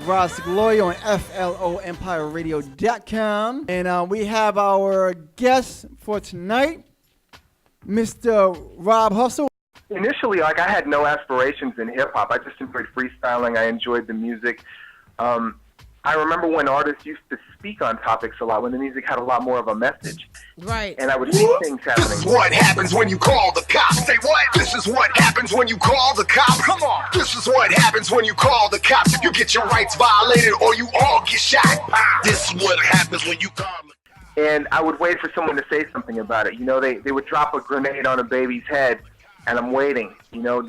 Ross Glory on f.l.o. EmpireRadio.com. And we have our guest for tonight, Mr. Rob Hustle. Initially, I had no aspirations in hip-hop. I just enjoyed freestyling. I enjoyed the music. I remember when artists used to speak on topics a lot, when the music had a lot more of a message. Right. And I would see things happening. This is what happens when you call the cops. Say what? This is what happens when you call the cops. Come on. This is what happens when you call the cops. You get your rights violated or you all get shot. This is what happens when you call the And I would wait for someone to say something about it. You know, they would drop a grenade on a baby's head, and I'm waiting. You know,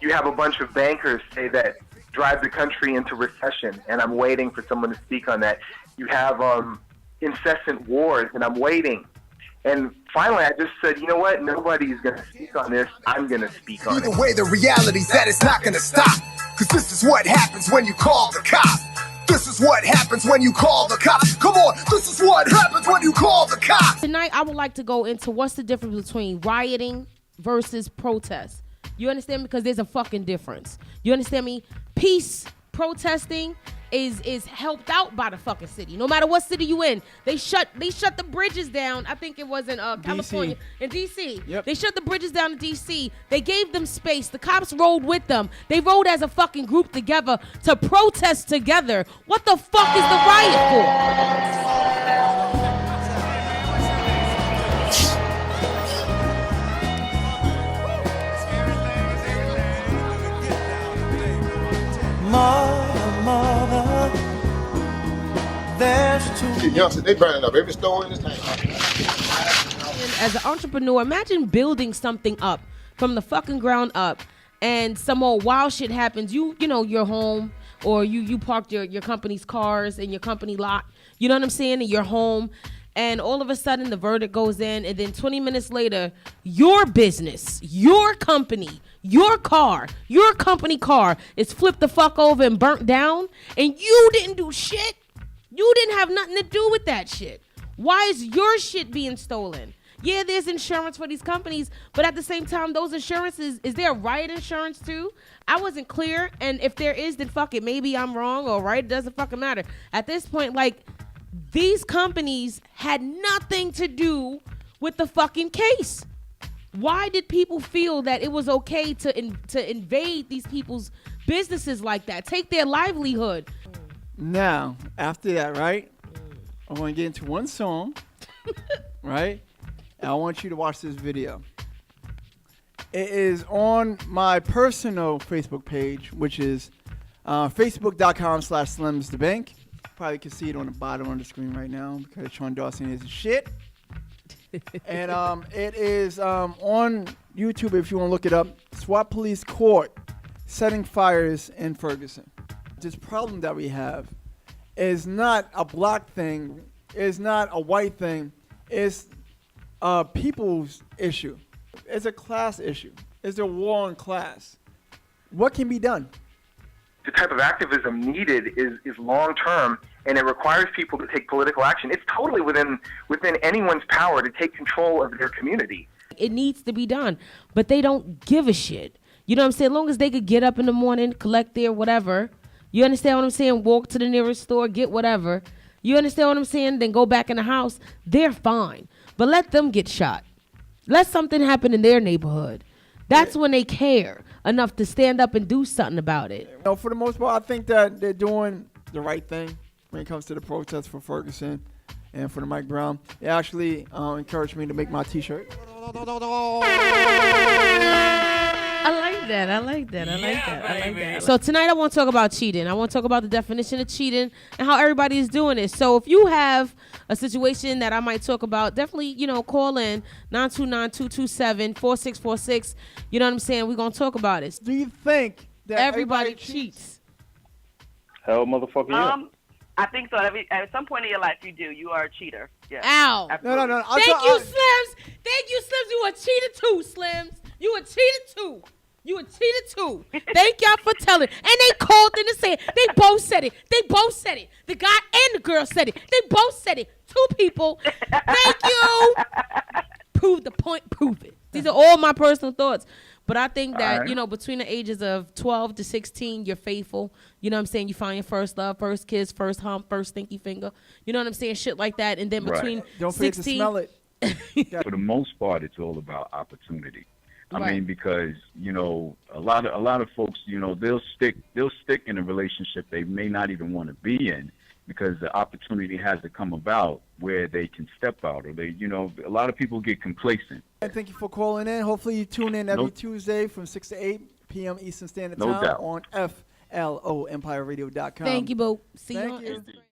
you have a bunch of bankers say that drive the country into recession, and I'm waiting for someone to speak on that. You have incessant wars, and I'm waiting. And finally, I just said, you know what? Nobody's going to speak on this. I'm going to speak on it. Either way, the reality's that it's not going to stop. Because this is what happens when you call the cops. This is what happens when you call the cops. Come on, this is what happens when you call the cops. Tonight, I would like to go into what's the difference between rioting versus protest. You understand? Because there's a fucking difference. You understand me? Peace protesting is helped out by the fucking city. No matter what city you in, they shut the bridges down. I think it was in California, in DC. Yep. They shut the bridges down in DC. They gave them space. The cops rode with them. They rode as a fucking group together to protest together. What the fuck is the riot for? Mother, there's two. Youngsters, they burning up every store in this town. As an entrepreneur, imagine building something up from the fucking ground up, and some old wild shit happens. You know, you're home, or you parked your company's cars in your company lot. You know what I'm saying? In your home. And all of a sudden, the verdict goes in, and then 20 minutes later, your business, your company, your car, your company car is flipped the fuck over and burnt down, and you didn't do shit. You didn't have nothing to do with that shit. Why is your shit being stolen? Yeah, there's insurance for these companies, but at the same time, those insurances, is there a riot insurance too? I wasn't clear, and if there is, then fuck it. Maybe I'm wrong or right. It doesn't fucking matter. At this point, like, these companies had nothing to do with the fucking case. Why did people feel that it was okay to invade these people's businesses like that? Take their livelihood. Now, after that, right, I want to get into one song, right? And I want you to watch this video. It is on my personal Facebook page, which is facebook.com/SlimsTheBank. Probably can see it on the bottom of the screen right now because Sean Dawson is shit. And it is on YouTube if you want to look it up. SWAT police caught setting fires in Ferguson. This problem that we have is not a black thing. It's not a white thing. It's a people's issue. It's a class issue. It's a war on class. What can be done? The type of activism needed is long-term, and it requires people to take political action. It's totally within anyone's power to take control of their community. It needs to be done, but they don't give a shit. You know what I'm saying? As long as they could get up in the morning, collect their whatever. You understand what I'm saying? Walk to the nearest store, get whatever. You understand what I'm saying? Then go back in the house. They're fine. But let them get shot. Let something happen in their neighborhood. That's when they care enough to stand up and do something about it. You know, for the most part, I think that they're doing the right thing when it comes to the protest for Ferguson and for the Mike Brown. It actually encouraged me to make my T-shirt. I like that. So tonight I want to talk about cheating. I want to talk about the definition of cheating and how everybody is doing it. So if you have a situation that I might talk about, definitely, call in 929-227-4646. You know what I'm saying? We're going to talk about it. Do you think that everybody cheats? Hell, motherfucker, yeah. I think so. At some point in your life, you do. You are a cheater. Yeah. Ow. Absolutely. No. Thank you, Slims. You a cheater too, Slims. You a cheater too. Thank y'all for telling. And they called in and said, they both said it. The guy and the girl said it. They both said it. Two people. Thank you. Prove the point. Prove it. These are all my personal thoughts. But I think that, Alright. you know, between the ages of 12 to 16, you're faithful. You know what I'm saying? You find your first love, first kiss, first hump, first stinky finger. You know what I'm saying? Shit like that. And then Right. between Don't forget 16, to smell it. For the most part, it's all about opportunity. I Right. mean, because you know, a lot of folks, you know, they'll stick in a relationship they may not even want to be in because the opportunity has to come about where they can step out, or they, you know, a lot of people get complacent. And thank you for calling in. Hopefully you tune in every No- Tuesday from 6 to 8 p.m. Eastern Standard No Time doubt. on f.l.o. EmpireRadio.com. thank you, Bo. See you Thank on you. Instagram.